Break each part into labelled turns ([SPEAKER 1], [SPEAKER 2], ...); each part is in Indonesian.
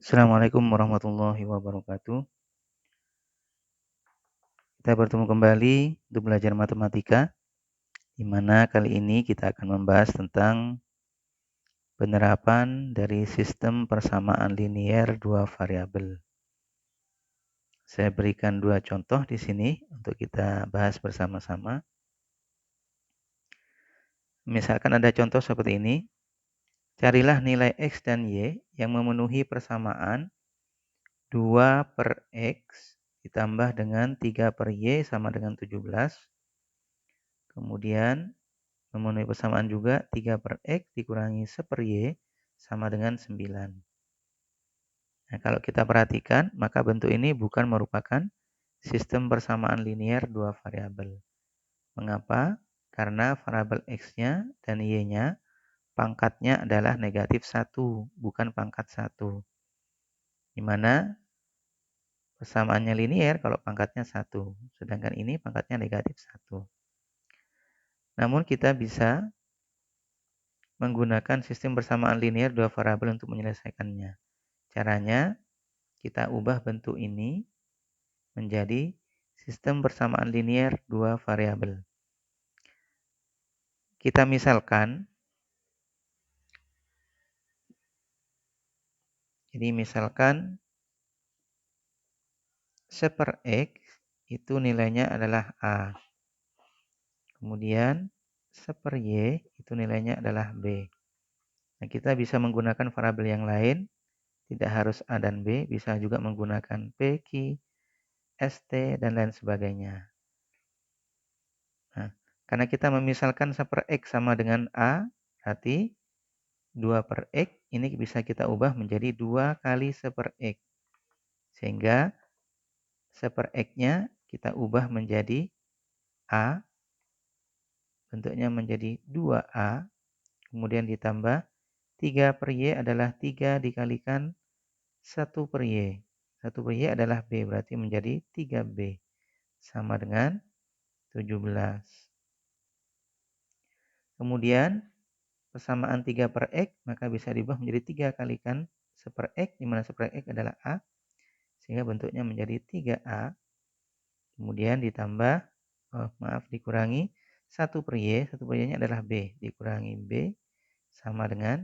[SPEAKER 1] Assalamualaikum warahmatullahi wabarakatuh. Kita bertemu kembali untuk belajar matematika, di mana kali ini kita akan membahas tentang penerapan dari sistem persamaan linier dua variabel. Saya berikan dua contoh di sini untuk kita bahas bersama-sama. Misalkan ada contoh seperti ini. Carilah nilai X dan Y yang memenuhi persamaan 2 per X ditambah dengan 3 per Y sama dengan 17. Kemudian memenuhi persamaan juga 3 per X dikurangi 1 per Y sama dengan 9. Nah, kalau kita perhatikan, maka bentuk ini bukan merupakan sistem persamaan linier dua variabel. Mengapa? Karena variabel X-nya dan Y-nya pangkatnya adalah negatif 1, bukan pangkat 1. Di mana persamaannya linier kalau pangkatnya 1, sedangkan ini pangkatnya negatif 1. Namun kita bisa menggunakan sistem persamaan linier dua variabel untuk menyelesaikannya. Caranya, kita ubah bentuk ini menjadi sistem persamaan linier dua variabel. Kita misalkan, misalkan 1 per X itu nilainya adalah A. Kemudian 1 per Y itu nilainya adalah B. Nah, kita bisa menggunakan variabel yang lain, tidak harus A dan B, bisa juga menggunakan PQ, ST, dan lain sebagainya. Nah, karena kita memisalkan 1 per X sama dengan A, berarti 2 per X ini bisa kita ubah menjadi 2 kali 1 per X. Sehingga 1 per X-nya kita ubah menjadi A, bentuknya menjadi 2A, kemudian ditambah 3 per Y adalah 3 dikalikan 1 per Y. 1 per Y adalah B, berarti menjadi 3B, sama dengan 17. Kemudian persamaan 3 per X maka bisa diubah menjadi 3 kalikan 1 per X, di mana 1 per X adalah A, sehingga bentuknya menjadi 3A. Kemudian ditambah, dikurangi 1 per Y, 1 per Y-nya adalah B, dikurangi B sama dengan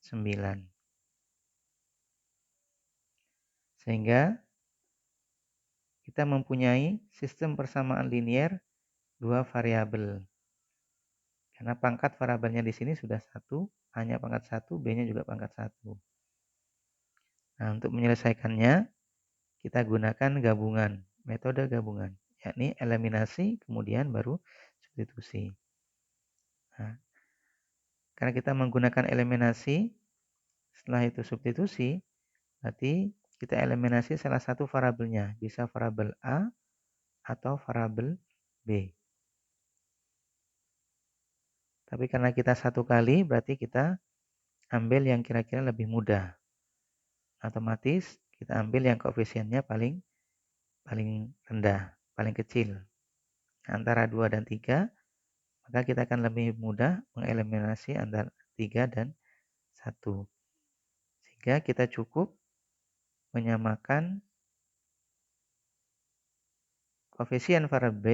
[SPEAKER 1] 9. Sehingga kita mempunyai sistem persamaan linier dua variabel. Karena pangkat variabelnya di sini sudah 1, A-nya pangkat 1, B-nya juga pangkat 1. Nah, untuk menyelesaikannya, kita gunakan gabungan, metode gabungan, yakni eliminasi, kemudian baru substitusi. Nah, karena kita menggunakan eliminasi, setelah itu substitusi, berarti kita eliminasi salah satu variabelnya, bisa variabel A atau variabel B. Tapi karena kita satu kali, berarti kita ambil yang kira-kira lebih mudah. Otomatis kita ambil yang koefisiennya paling rendah, paling kecil. Antara 2 dan 3, maka kita akan lebih mudah mengeliminasi antara 3 dan 1. Sehingga kita cukup menyamakan koefisien variabel B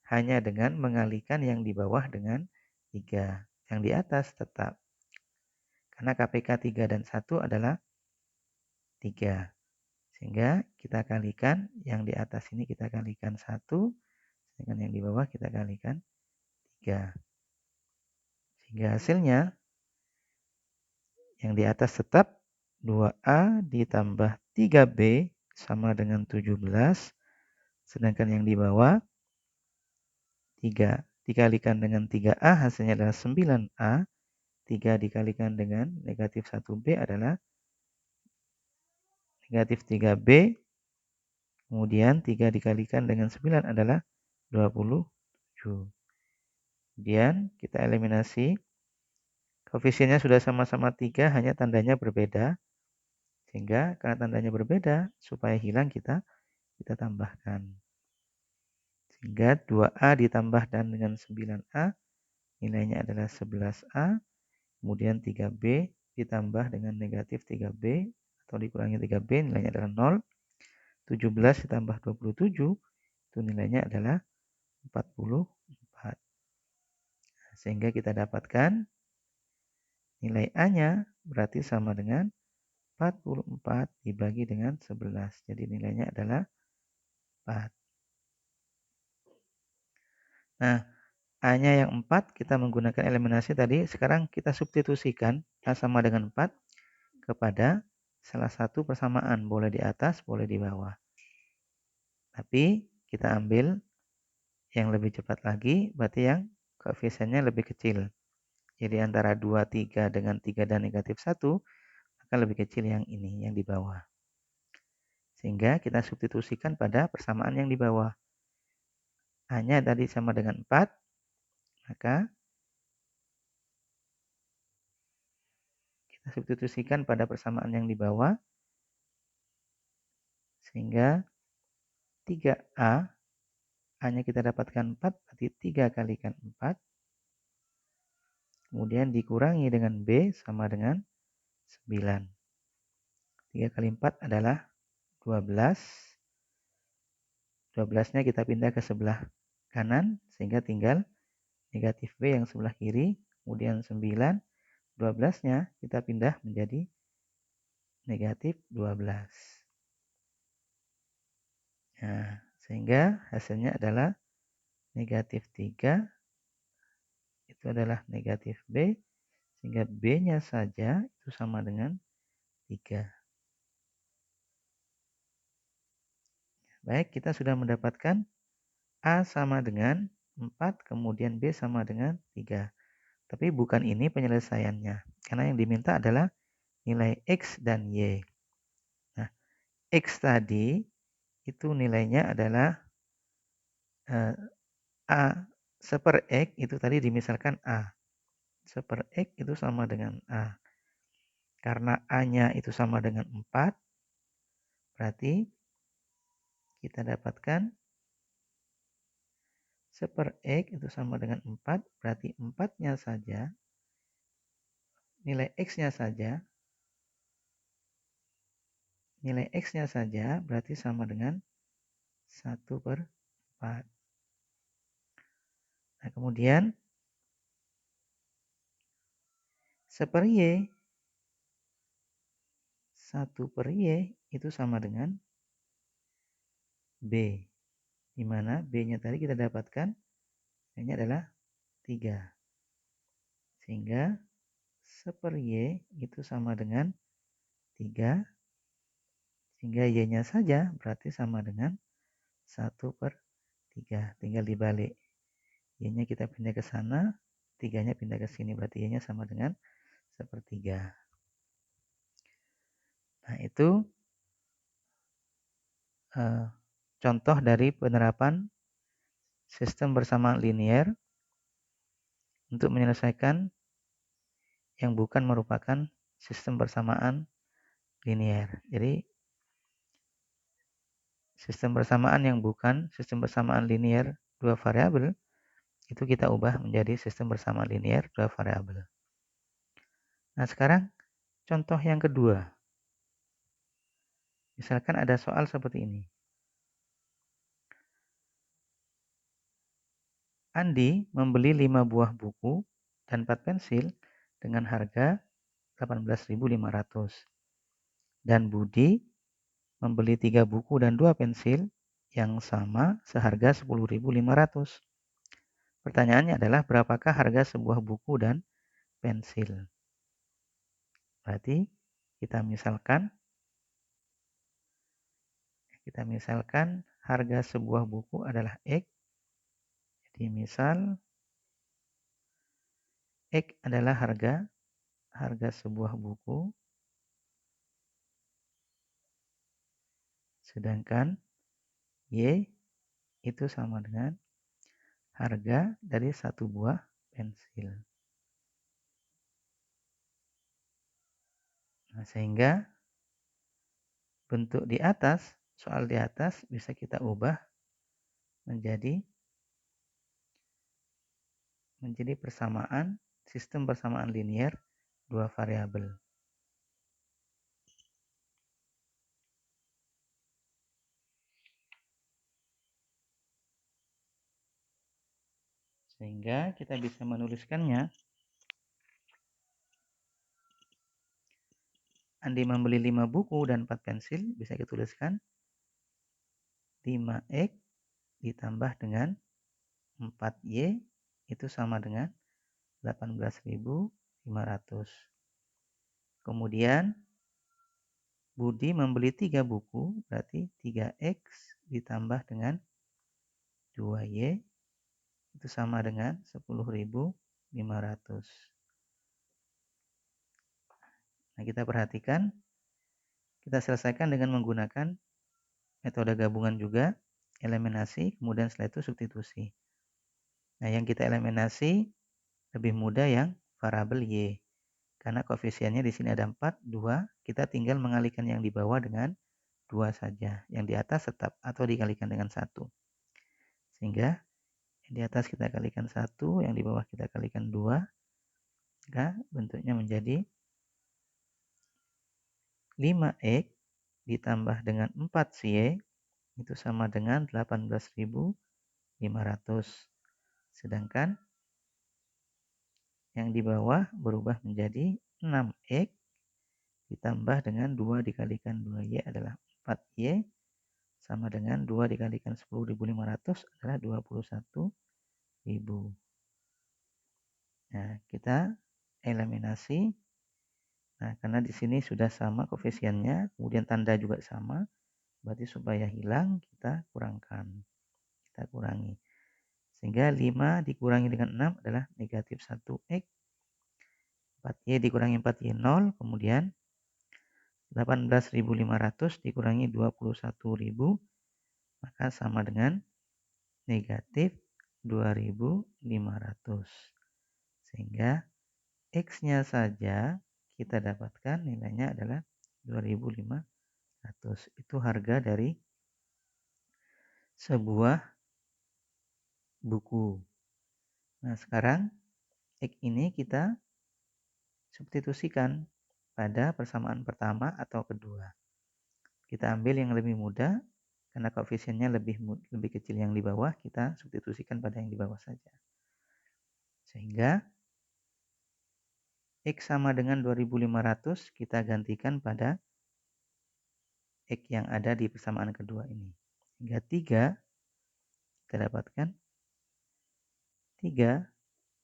[SPEAKER 1] hanya dengan mengalikan yang di bawah dengan 3. Yang di atas tetap. Karena KPK 3 dan 1 adalah 3. Sehingga kita kalikan yang di atas ini kita kalikan 1 dengan yang di bawah kita kalikan 3. Sehingga hasilnya yang di atas tetap 2A ditambah 3B sama dengan 17. Sedangkan yang di bawah 3 dikalikan dengan 3A hasilnya adalah 9A. 3 dikalikan dengan negatif 1B adalah negatif 3B. Kemudian 3 dikalikan dengan 9 adalah 27. Kemudian kita eliminasi. Koefisiennya sudah sama-sama 3, hanya tandanya berbeda. Sehingga karena tandanya berbeda, supaya hilang kita tambahkan. Sehingga 2A ditambah dengan 9A, nilainya adalah 11A. Kemudian 3B ditambah dengan negatif 3B, atau dikurangi 3B nilainya adalah 0. 17 ditambah 27 itu nilainya adalah 44. Sehingga kita dapatkan nilai A-nya berarti sama dengan 44 dibagi dengan 11. Jadi nilainya adalah 4. Nah, A-nya yang 4 kita menggunakan eliminasi tadi. Sekarang kita substitusikan A sama dengan 4 kepada salah satu persamaan. Boleh di atas, boleh di bawah. Tapi kita ambil yang lebih cepat lagi, berarti yang koefisiennya lebih kecil. Jadi antara 2, 3 dengan 3 dan negatif 1, maka lebih kecil yang ini, yang di bawah. Sehingga kita substitusikan pada persamaan yang di bawah. A-nya tadi sama dengan 4, maka kita substitusikan pada persamaan yang di bawah. Sehingga 3A, A-nya kita dapatkan 4, berarti 3 kalikan 4. Kemudian dikurangi dengan B sama dengan 9. 3 kali 4 adalah 12. 12-nya kita pindah ke sebelah kanan, sehingga tinggal negatif B yang sebelah kiri. Kemudian 9, 12-nya kita pindah menjadi negatif 12. Nah, sehingga hasilnya adalah negatif 3. Itu adalah negatif B. Sehingga B-nya saja itu sama dengan 3. Baik, kita sudah mendapatkan A sama dengan 4, kemudian B sama dengan 3. Tapi bukan ini penyelesaiannya. Karena yang diminta adalah nilai X dan Y. Nah, X tadi itu nilainya adalah A seper X itu tadi dimisalkan A. Seper X itu sama dengan A. Karena A-nya itu sama dengan 4, berarti kita dapatkan seper X itu sama dengan 4, berarti 4-nya saja, nilai X-nya saja, nilai X-nya saja berarti sama dengan 1/4. Nah, kemudian seper Y, 1/Y itu sama dengan B. Di mana B-nya tadi kita dapatkan, ini adalah 3. Sehingga seper Y itu sama dengan 3. Sehingga Y-nya saja berarti sama dengan 1/3. Tinggal dibalik. Y-nya kita pindah ke sana, 3-nya pindah ke sini. Berarti Y-nya sama dengan 1/3. Nah, itu contoh dari penerapan sistem bersamaan linear untuk menyelesaikan yang bukan merupakan sistem bersamaan linear. Jadi sistem bersamaan yang bukan sistem bersamaan linear dua variabel itu kita ubah menjadi sistem bersamaan linear dua variabel. Nah, sekarang contoh yang kedua. Misalkan ada soal seperti ini. Andi membeli 5 buah buku dan 4 pensil dengan harga 18.500. Dan Budi membeli 3 buku dan 2 pensil yang sama seharga 10.500. Pertanyaannya adalah berapakah harga sebuah buku dan pensil? Berarti kita misalkan harga sebuah buku adalah X. Jadi misal X adalah harga sebuah buku, sedangkan Y itu sama dengan harga dari satu buah pensil. Nah, sehingga bentuk di atas, soal di atas bisa kita ubah menjadi sistem persamaan linear dua variabel. Sehingga kita bisa menuliskannya. Andi membeli 5 buku dan 4 pensil, bisa kita tuliskan 5X ditambah dengan 4Y itu sama dengan 18.500. Kemudian Budi membeli 3 buku, berarti 3X ditambah dengan 2Y itu sama dengan 10.500. Nah, kita perhatikan, kita selesaikan dengan menggunakan metode gabungan juga, eliminasi, kemudian setelah itu substitusi. Nah, yang kita eliminasi lebih mudah yang variabel Y. Karena koefisiennya di sini ada 4, 2, kita tinggal mengalihkan yang di bawah dengan 2 saja. Yang di atas tetap atau dikalikan dengan 1. Sehingga yang di atas kita kalikan 1, yang di bawah kita kalikan 2. Maka bentuknya menjadi 5X ditambah dengan 4Y itu sama dengan 18.500. Sedangkan yang di bawah berubah menjadi 6X ditambah dengan 2 dikalikan 2Y adalah 4Y sama dengan 2 dikalikan 10.500 adalah 21.000. Nah, kita eliminasi. Nah, karena di sini sudah sama koefisiennya, kemudian tanda juga sama, berarti supaya hilang kita kurangkan. Kita kurangi. Sehingga 5 dikurangi dengan 6 adalah negatif 1X. 4Y dikurangi 4Y 0, kemudian 18.500 dikurangi 21.000, maka sama dengan negatif 2.500. Sehingga X-nya saja kita dapatkan nilainya adalah 2.500. Itu harga dari sebuah buku. Nah, sekarang X ini kita substitusikan pada persamaan pertama atau kedua. Kita ambil yang lebih mudah, karena koefisiennya lebih kecil yang di bawah, kita substitusikan pada yang di bawah saja. Sehingga X sama dengan 2.500 kita gantikan pada X yang ada di persamaan kedua ini. Hingga 3 kita dapatkan 3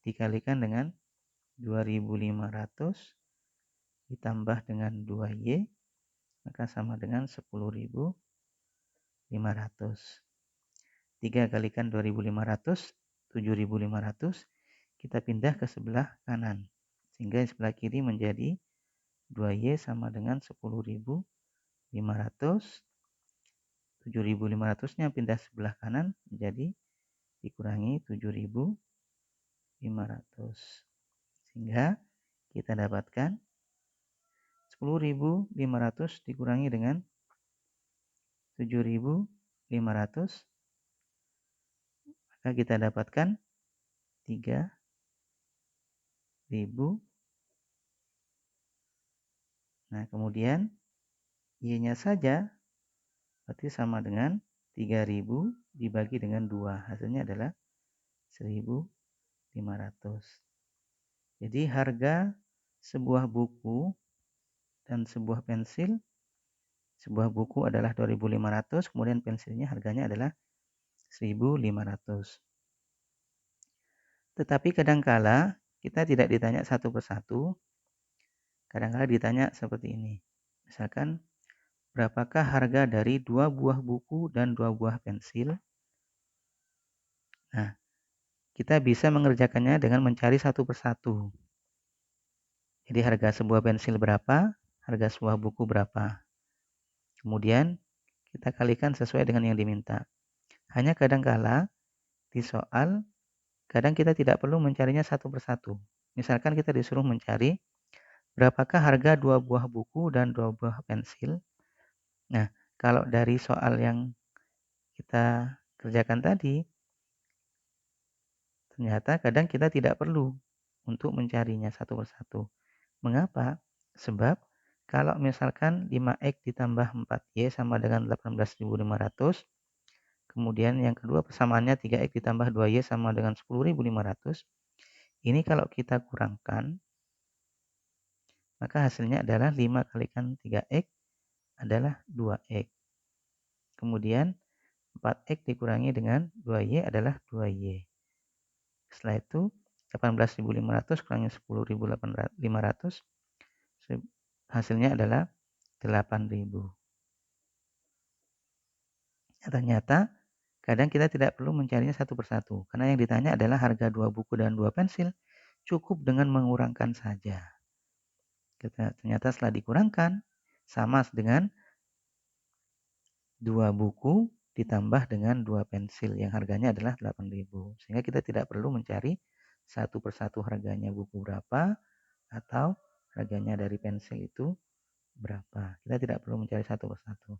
[SPEAKER 1] dikalikan dengan 2.500 ditambah dengan 2Y maka sama dengan 10.500. 3 kalikan 2.500, 7.500, kita pindah ke sebelah kanan. Sehingga sebelah kiri menjadi 2Y sama dengan 10.500. 7.500-nya pindah sebelah kanan menjadi dikurangi 7.500. Sehingga kita dapatkan 10.500 dikurangi dengan 7.500, maka kita dapatkan 3.000. Nah, kemudian Y-nya saja berarti sama dengan 3.000 dibagi dengan 2. Hasilnya adalah 1.500. Jadi harga sebuah buku dan sebuah pensil, sebuah buku adalah 2.500, kemudian pensilnya harganya adalah 1.500. Tetapi kadangkala kita tidak ditanya satu persatu, kadangkala ditanya seperti ini. Misalkan, berapakah harga dari 2 buah buku dan 2 buah pensil? Nah, kita bisa mengerjakannya dengan mencari satu persatu. Jadi harga sebuah pensil berapa, harga sebuah buku berapa. Kemudian kita kalikan sesuai dengan yang diminta. Hanya kadangkala di soal, kadang kita tidak perlu mencarinya satu persatu. Misalkan kita disuruh mencari berapakah harga 2 buah buku dan 2 buah pensil. Nah, kalau dari soal yang kita kerjakan tadi, ternyata kadang kita tidak perlu untuk mencarinya satu persatu. Mengapa? Sebab kalau misalkan 5X ditambah 4Y sama dengan 18.500, Kemudian yang kedua persamaannya 3X ditambah 2Y sama dengan 10.500. Ini kalau kita kurangkan, maka hasilnya adalah 5 kalikan 3X adalah 2X. Kemudian 4X dikurangi dengan 2Y adalah 2Y. Setelah itu 18.500 kurangi 10.500, hasilnya adalah 8.000. Ternyata kadang kita tidak perlu mencarinya satu persatu, karena yang ditanya adalah harga 2 buku dan 2 pensil, cukup dengan mengurangkan saja. Ternyata setelah dikurangkan, sama dengan 2 buku ditambah dengan 2 pensil yang harganya adalah 8.000. Sehingga kita tidak perlu mencari satu persatu harganya buku berapa atau harganya dari pensil itu berapa. Kita tidak perlu mencari satu persatu.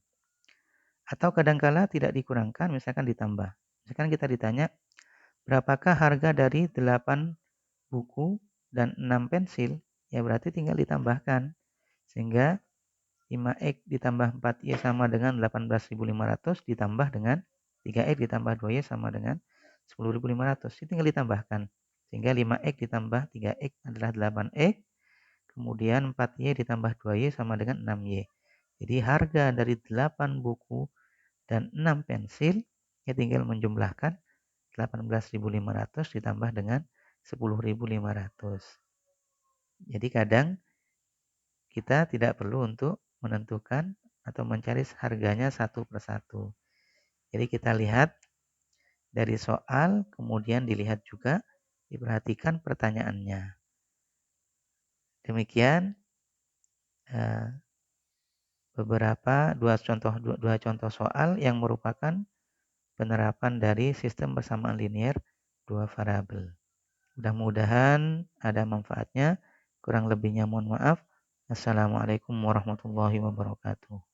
[SPEAKER 1] Atau kadangkala tidak dikurangkan, misalkan ditambah. Misalkan kita ditanya, berapakah harga dari 8 buku dan 6 pensil? Ya berarti tinggal ditambahkan. Sehingga 5X ditambah 4Y sama dengan 18.500 ditambah dengan 3X ditambah 2Y sama dengan 10.500. Ini tinggal ditambahkan. Sehingga 5X ditambah 3X adalah 8X. Kemudian 4Y ditambah 2Y sama dengan 6Y. Jadi harga dari 8 buku dan 6 pensil, ya tinggal menjumlahkan 18.500 ditambah dengan 10.500. Jadi kadang kita tidak perlu untuk menentukan atau mencari harganya satu persatu. Jadi kita lihat dari soal, kemudian dilihat juga, diperhatikan pertanyaannya. Demikian beberapa dua contoh soal yang merupakan penerapan dari sistem persamaan linear dua variabel. Mudah-mudahan ada manfaatnya. Kurang lebihnya mohon maaf. Assalamualaikum warahmatullahi wabarakatuh.